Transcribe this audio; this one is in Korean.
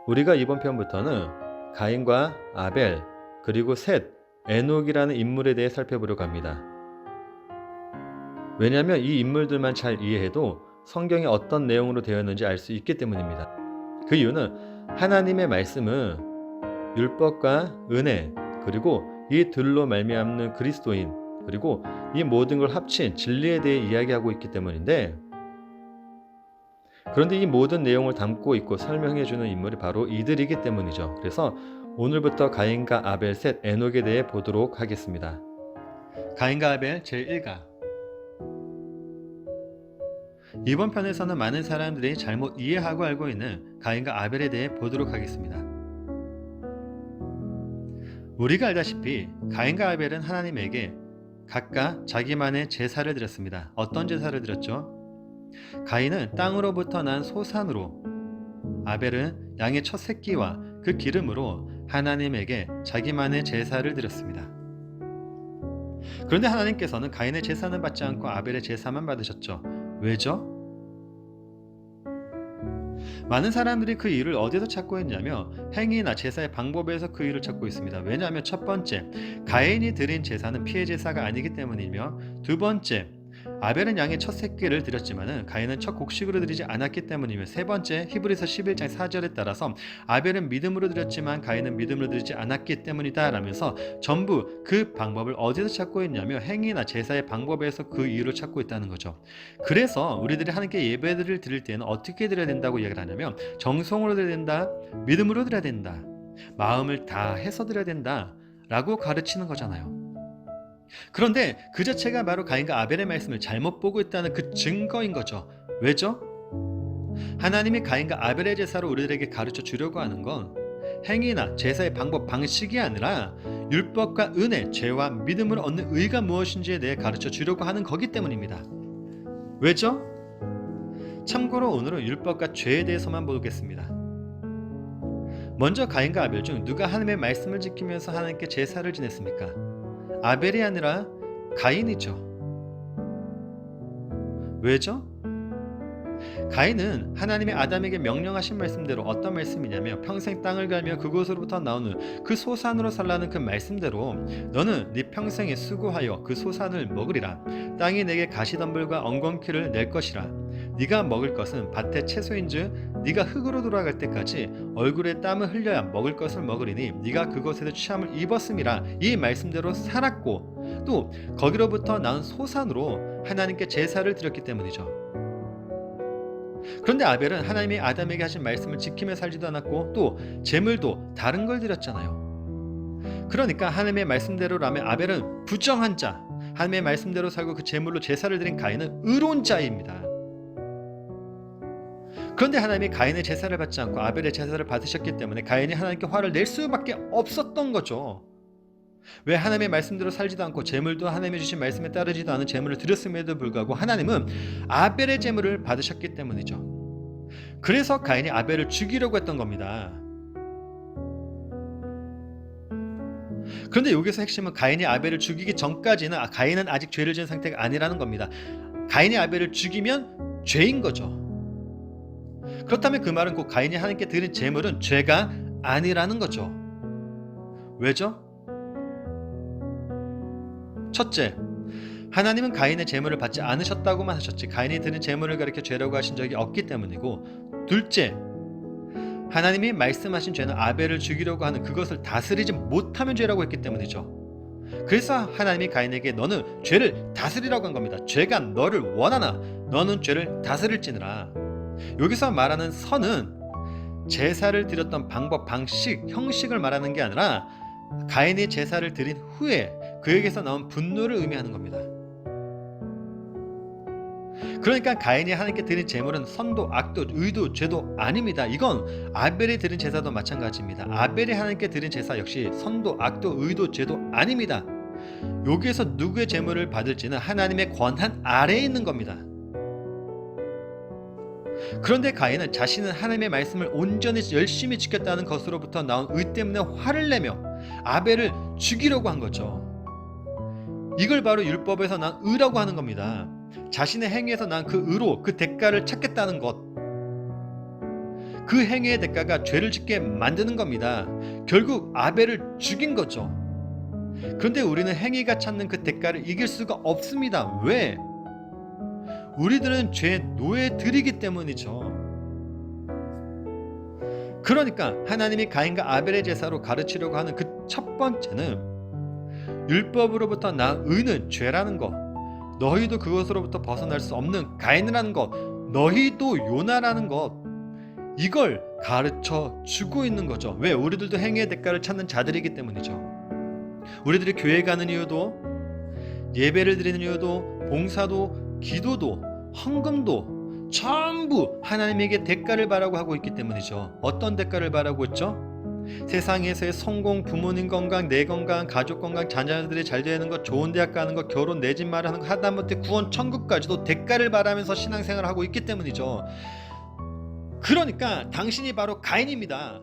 우리가 이번 편부터는 가인과 아벨, 그리고 셋, 에녹이라는 인물에 대해 살펴보려고 합니다. 왜냐하면 이 인물들만 잘 이해해도 성경이 어떤 내용으로 되어 있는지 알 수 있기 때문입니다. 그 이유는 하나님의 말씀은 율법과 은혜, 그리고 이 둘로 말미암는 그리스도인, 그리고 이 모든 걸 합친 진리에 대해 이야기하고 있기 때문인데, 그런데 이 모든 내용을 담고 있고 설명해주는 인물이 바로 이들이기 때문이죠. 그래서 오늘부터 가인과 아벨, 셋, 에녹에 대해 보도록 하겠습니다. 가인과 아벨 제1가. 이번 편에서는 많은 사람들이 잘못 이해하고 알고 있는 가인과 아벨에 대해 보도록 하겠습니다. 우리가 알다시피 가인과 아벨은 하나님에게 각각 자기만의 제사를 드렸습니다. 어떤 제사를 드렸죠? 가인은 땅으로부터 난 소산으로, 아벨은 양의 첫 새끼와 그 기름으로 하나님에게 자기만의 제사를 드렸습니다. 그런데 하나님께서는 가인의 제사는 받지 않고 아벨의 제사만 받으셨죠. 왜죠? 많은 사람들이 그 이유를 어디서 찾고 있냐면 행위나 제사의 방법에서 그 이유를 찾고 있습니다. 왜냐하면 첫 번째, 가인이 드린 제사는 피해 제사가 아니기 때문이며, 두 번째, 아벨은 양의 첫 새끼를 드렸지만 가인은 첫 곡식으로 드리지 않았기 때문이며, 세 번째, 히브리서 11장 4절에 따라서 아벨은 믿음으로 드렸지만 가인은 믿음으로 드리지 않았기 때문이다 라면서 전부 그 방법을 어디서 찾고 있냐면 행위나 제사의 방법에서 그 이유를 찾고 있다는 거죠. 그래서 우리들이 하나님께 예배를 드릴 때는 어떻게 드려야 된다고 이야기를 하냐면 정성으로 드려야 된다, 믿음으로 드려야 된다, 마음을 다해서 드려야 된다 라고 가르치는 거잖아요. 그런데 그 자체가 바로 가인과 아벨의 말씀을 잘못 보고 있다는 그 증거인 거죠. 왜죠? 하나님이 가인과 아벨의 제사로 우리들에게 가르쳐 주려고 하는 건 행위나 제사의 방법, 방식이 아니라 율법과 은혜, 죄와 믿음으로 얻는 의가 무엇인지에 대해 가르쳐 주려고 하는 거기 때문입니다. 왜죠? 참고로 오늘은 율법과 죄에 대해서만 보겠습니다. 먼저 가인과 아벨 중 누가 하나님의 말씀을 지키면서 하나님께 제사를 지냈습니까? 아벨이 아니라 가인이죠. 왜죠? 가인은 하나님의 아담에게 명령하신 말씀대로, 어떤 말씀이냐면 평생 땅을 갈며 그곳으로부터 나오는 그 소산으로 살라는 그 말씀대로 너는 네 평생에 수고하여 그 소산을 먹으리라. 땅이 내게 가시덤불과 엉겅퀴를 낼 것이라. 네가 먹을 것은 밭의 채소인즉 네가 흙으로 돌아갈 때까지 얼굴에 땀을 흘려야 먹을 것을 먹으리니 네가 그곳에서 취함을 입었음이라. 이 말씀대로 살았고 또 거기로부터 나온 소산으로 하나님께 제사를 드렸기 때문이죠. 그런데 아벨은 하나님이 아담에게 하신 말씀을 지키며 살지도 않았고 또 제물도 다른 걸 드렸잖아요. 그러니까 하나님의 말씀대로라면 아벨은 부정한 자, 하나님의 말씀대로 살고 그 제물로 제사를 드린 가인은 의로운 자입니다. 그런데 하나님이 가인의 제사를 받지 않고 아벨의 제사를 받으셨기 때문에 가인이 하나님께 화를 낼 수밖에 없었던 거죠. 왜 하나님의 말씀대로 살지도 않고 제물도 하나님이 주신 말씀에 따르지도 않은 제물을 드렸음에도 불구하고 하나님은 아벨의 제물을 받으셨기 때문이죠. 그래서 가인이 아벨을 죽이려고 했던 겁니다. 그런데 여기서 핵심은 가인이 아벨을 죽이기 전까지는 가인은 아직 죄를 지은 상태가 아니라는 겁니다. 가인이 아벨을 죽이면 죄인 거죠. 그렇다면 그 말은 곧 가인이 하나님께 드린 제물은 죄가 아니라는 거죠. 왜죠? 첫째, 하나님은 가인의 제물을 받지 않으셨다고만 하셨지 가인이 드린 제물을 가리켜 죄라고 하신 적이 없기 때문이고, 둘째, 하나님이 말씀하신 죄는 아벨을 죽이려고 하는 그것을 다스리지 못하면 죄라고 했기 때문이죠. 그래서 하나님이 가인에게 너는 죄를 다스리라고 한 겁니다. 죄가 너를 원하나 너는 죄를 다스릴지니라. 여기서 말하는 선은 제사를 드렸던 방법, 방식, 형식을 말하는 게 아니라 가인이 제사를 드린 후에 그에게서 나온 분노를 의미하는 겁니다. 그러니까 가인이 하나님께 드린 제물은 선도, 악도, 의도, 죄도 아닙니다. 이건 아벨이 드린 제사도 마찬가지입니다. 아벨이 하나님께 드린 제사 역시 선도, 악도, 의도, 죄도 아닙니다. 여기에서 누구의 제물을 받을지는 하나님의 권한 아래에 있는 겁니다. 그런데 가인은 자신은 하나님의 말씀을 온전히 열심히 지켰다는 것으로부터 나온 의 때문에 화를 내며 아벨을 죽이려고 한 거죠. 이걸 바로 율법에서 난 의라고 하는 겁니다. 자신의 행위에서 난 그 의로, 그 대가를 찾겠다는 것. 그 행위의 대가가 죄를 짓게 만드는 겁니다. 결국 아벨을 죽인 거죠. 그런데 우리는 행위가 찾는 그 대가를 이길 수가 없습니다. 왜? 우리들은 죄의 노예들이기 때문이죠. 그러니까 하나님이 가인과 아벨의 제사로 가르치려고 하는 그 첫 번째는 율법으로부터 난 의는 죄라는 것, 너희도 그것으로부터 벗어날 수 없는 가인이라는 것, 너희도 요나라는 것, 이걸 가르쳐 주고 있는 거죠. 왜? 우리들도 행위의 대가를 찾는 자들이기 때문이죠. 우리들이 교회 가는 이유도, 예배를 드리는 이유도, 봉사도, 기도도, 헌금도 전부 하나님에게 대가를 바라고 하고 있기 때문이죠. 어떤 대가를 바라고 있죠? 세상에서의 성공, 부모님 건강, 내 건강, 가족 건강, 자녀들이 잘 되는 것, 좋은 대학 가는 것, 결혼, 내 집 마련하는 것, 하다못해 구원, 천국까지도 대가를 바라면서 신앙생활을 하고 있기 때문이죠. 그러니까 당신이 바로 가인입니다.